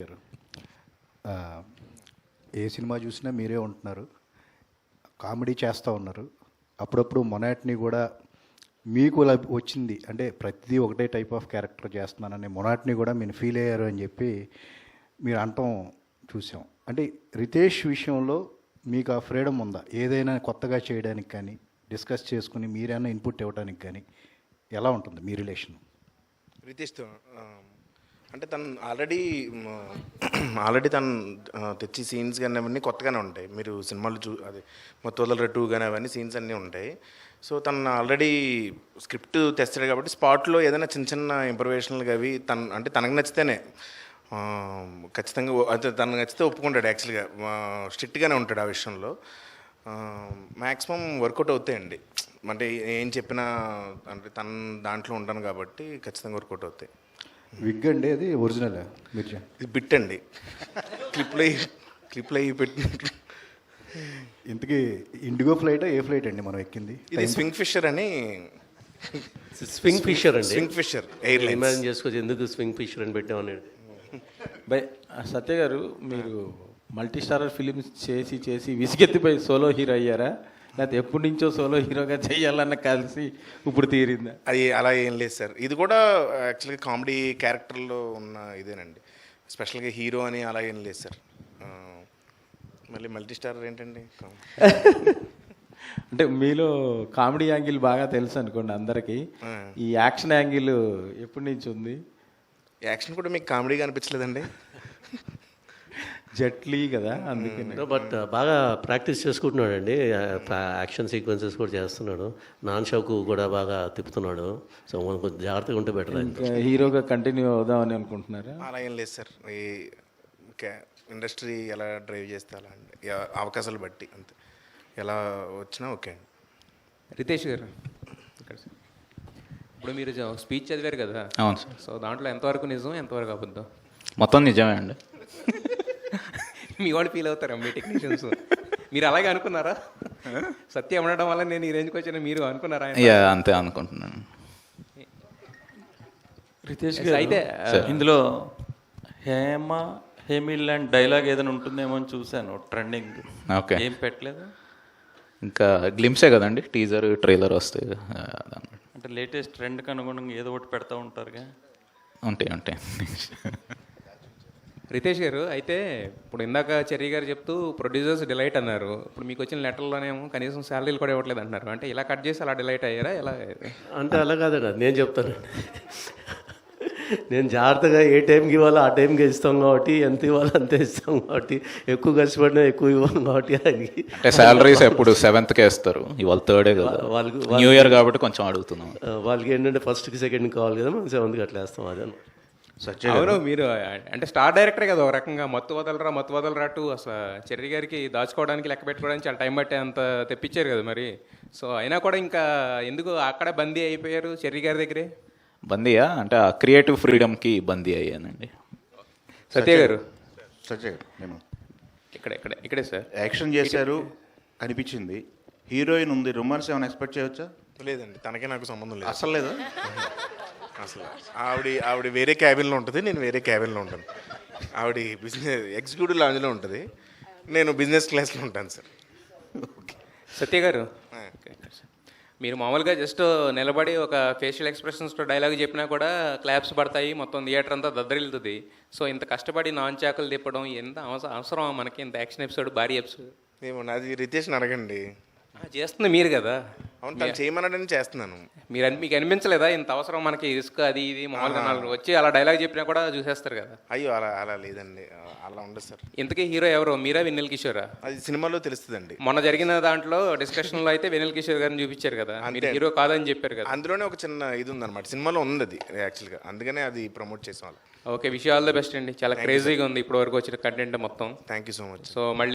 గారు, ఆ, ఏ సినిమా చూసినా మీరే ఉంటున్నారు, కామెడీ చేస్తూ ఉన్నారు. అప్పుడప్పుడు మొనాట్ని కూడా మీకు వచ్చింది అంటే ప్రతిదీ ఒకటే టైప్ ఆఫ్ క్యారెక్టర్ చేస్తున్నానని మొనాట్ని కూడా మీరు ఫీల్ అయ్యారు అని చెప్పి మీరు అంటాం చూసాం. అంటే రితేష్ విషయంలో మీకు ఆ ఫ్రీడమ్ ఉందా ఏదైనా కొత్తగా చేయడానికి కానీ, డిస్కస్ చేసుకుని మీరైనా ఇన్పుట్ ఇవ్వడానికి కానీ? ఎలా ఉంటుంది మీ రిలేషన్ రితేష్తో? అంటే తను ఆల్రెడీ తను తెచ్చి సీన్స్ కానీ అవన్నీ కొత్తగానే ఉంటాయి. మీరు సినిమాలు అది మొత్తం 2 కానీ అవన్నీ సీన్స్ అన్నీ ఉంటాయి. సో తను ఆల్రెడీ స్క్రిప్ట్ తెస్తాడు కాబట్టి స్పాట్లో ఏదైనా చిన్న చిన్న ఇంప్రవేషన్లు అవి తనకు నచ్చితేనే ఖచ్చితంగా అయితే తనకు నచ్చితే ఒప్పుకుంటాడు. యాక్చువల్గా స్ట్రిక్ట్గానే ఉంటాడు ఆ విషయంలో. మ్యాక్సిమం వర్కౌట్ అవుతాయండి. అంటే ఏం చెప్పినా అంటే తన దాంట్లో ఉంటాను కాబట్టి ఖచ్చితంగా వర్కౌట్ అవుతాయి. విగ్ అండి, అది ఒరిజినల్ మీరు ఇది బిట్ అండి, క్లిప్లో పెట్టినట్టు. ఇంతకీ ఇండిగో ఫ్లైట్ ఏ ఫ్లైట్ అండి మనం ఎక్కింది? ఇది స్వింగ్ ఫిషర్ అని. స్వింగ్ ఫిషర్ అండి, స్వింగ్ ఫిషర్ ఎయిర్లైన్స్. ఇమాజిన్ చేసుకోవచ్చు ఎందుకు స్వింగ్ ఫిషర్ అని పెట్టామనేది. బై సత్య గారు, మీరు మల్టీ స్టారర్ ఫిలిమ్స్ చేసి విసిగెత్తిపోయి సోలో హీరో అయ్యారా, లేకపోతే ఎప్పటి నుంచో సోలో హీరోగా చేయాలన్న కలిసి ఇప్పుడు తీరిందా? అది అలా ఏం లేదు సార్. ఇది కూడా యాక్చువల్గా కామెడీ క్యారెక్టర్లో ఉన్న ఇదేనండి. స్పెషల్గా హీరో అని అలా ఏం లేదు సార్. మళ్ళీ మల్టీ స్టారర్ ఏంటండి? అంటే మీలో కామెడీ యాంగిల్ బాగా తెలుసు అనుకోండి అందరికీ. ఈ యాక్షన్ యాంగిల్ ఎప్పటి నుంచి ఉంది? యాక్షన్ కూడా మీకు కామెడీగా అనిపించలేదండి? జట్లీ కదా, అందుకే. బట్ బాగా ప్రాక్టీస్ చేసుకుంటున్నాడు అండి. యాక్షన్ సీక్వెన్సెస్ కూడా చేస్తున్నాడు. నాన్ షోకు కూడా బాగా తిప్పుతున్నాడు. సో మనం కొంచెం జాగ్రత్తగా ఉంటే బెటర్. హీరోగా కంటిన్యూ అవుదామని అనుకుంటున్నారా? అలా ఏం లేదు సార్. ఈ ఇండస్ట్రీ ఎలా డ్రైవ్ చేస్తే అలా అండి, అవకాశాలు బట్టి అంతే. ఎలా వచ్చినా ఓకే అండి. రితేష్ గారు, ఇప్పుడు మీరు స్పీచ్ చదివారు కదా? అవును సార్. సో దాంట్లో ఎంతవరకు నిజం, ఎంతవరకు అబద్ధం? మొత్తం నిజమే అండి. మీ వాడు ఫీల్ అవుతారా మీ టెక్నీషియన్స్? మీరు అలాగే అనుకున్నారా? సత్యం ఉండడం వల్ల నేను ఈ రేంజ్కి వచ్చాను మీరు అనుకున్నారా? అంతే అనుకుంటున్నాను. రితేష్ గారు, అయితే ఇందులో హేమిల్ అండ్ డైలాగ్ ఏదైనా ఉంటుందేమో అని చూశాను, ట్రెండింగ్. ఓకే, ఏం పెట్టలేదు ఇంకా గ్లిమ్సే కదండి, టీజర్ ట్రైలర్ వస్తే. అంటే లేటెస్ట్ ట్రెండ్కి అనుగుణంగా ఏదో ఒకటి పెడతా ఉంటారుగా. ఉంటాయి. రితేష్ గారు, అయితే ఇప్పుడు ఇందాక చెర్రీ గారు చెప్తూ ప్రొడ్యూసర్స్ డిలైట్ అన్నారు. ఇప్పుడు మీకు వచ్చిన లెటర్లోనేమో కనీసం శాలరీలు కూడా ఇవ్వట్లేదు అంటున్నారు. అంటే ఇలా కట్ చేసి అలా డిలైట్ అయ్యారా? ఎలా? అంటే అలా కాదండి, నేను చెప్తాను. నేను జాగ్రత్తగా ఏ టైంకి ఇవ్వాలో ఆ టైంకి ఇస్తాం కాబట్టి, ఎంత ఇవ్వాలో అంతే ఇస్తాం కాబట్టి, ఎక్కువ కష్టపడినా ఎక్కువ ఇవ్వం కాబట్టి. అంటే శాలరీస్ ఎప్పుడు 7th ఇస్తారు, ఇవాళ 3rd కదా, వాళ్ళకి న్యూ ఇయర్ కాబట్టి కొంచెం అడుగుతున్నాం. వాళ్ళకి ఏంటంటే 1st 2nd కావాలి కదా, మనం 7th అట్లా వేస్తాం. అదే అవును, మీరు అంటే స్టార్ డైరెక్టరే కదా ఒక రకంగా. మత్తు వదలరా టూ అసలు చెర్రీ గారికి దాచుకోవడానికి, లెక్క పెట్టుకోవడానికి చాలా టైం పట్టే అంత తెప్పించారు కదా మరి. సో అయినా కూడా ఇంకా ఎందుకు అక్కడే బందీ అయిపోయారు చెర్రీ గారి దగ్గరే? బందీయా అంటే ఆ క్రియేటివ్ ఫ్రీడమ్కి బందీ అయ్యానండి. సత్య గారు, నేను ఇక్కడే సార్ యాక్షన్ చేశారు అనిపించింది. హీరోయిన్ ఉంది, రొమాన్స్ ఏమైనా ఎక్స్పెక్ట్ చేయవచ్చా? లేదండి, తనకే నాకు సంబంధం లేదు అసలు లేదా? అసలు ఆవిడ వేరే క్యాబిన్లో ఉంటుంది, నేను వేరే క్యాబిన్లో ఉంటాను. ఆవిడ బిజినెస్ ఎగ్జిక్యూటివ్ లాంజ్లో ఉంటుంది, నేను బిజినెస్ క్లాస్లో ఉంటాను సార్. సత్య గారు, మీరు మామూలుగా జస్ట్ నిలబడి ఒక ఫేషియల్ ఎక్స్ప్రెషన్స్తో డైలాగ్ చెప్పినా కూడా క్లాప్స్ పడతాయి, మొత్తం థియేటర్ అంతా దద్దరిల్లుతుంది. సో ఇంత కష్టపడి నాన్ చాకులు తిప్పడం ఎంత అవసరం మనకి? ఇంత యాక్షన్ ఎపిసోడ్, భారీ ఎపిసోడ్ ఏమో నాది రితేష్ని అడగండి. చేస్తుంది మీరు కదా. అవును, తను చేయమన్నాడని చేస్తున్నాను. మీకు అనిపించలేదా ఇంత అవసరం మనకి? రిస్క్ అది ఇది మామూలుగా 4 వచ్చి అలా డైలాగ్ చెప్పినా కూడా చూసేస్తారు కదా. అయ్యో అలా లేదండి, అలా ఉండదు సార్. ఇంతకీ హీరో ఎవరో, మీరా వెన్నెల కిషోరా? అది సినిమాలో తెలుస్తుందండి. మొన్న జరిగిన దాంట్లో డిస్కషన్లో అయితే వెన్నెల కిషోర్ గారిని చూపించారు కదా, మీరు హీరో కాదని చెప్పారు కదా. అందులోనే ఒక చిన్న ఇది ఉందన్నమాట, సినిమాలో ఉంది అది యాక్చువల్గా, అందుకనే అది ప్రమోట్ చేసాం. Okay, wish all the best అండి. చాలా క్రేజీగా ఉంది ఇప్పుడు వరకు వచ్చిన కంటెంట్ మొత్తం. Thank you so much. So మళ్ళీ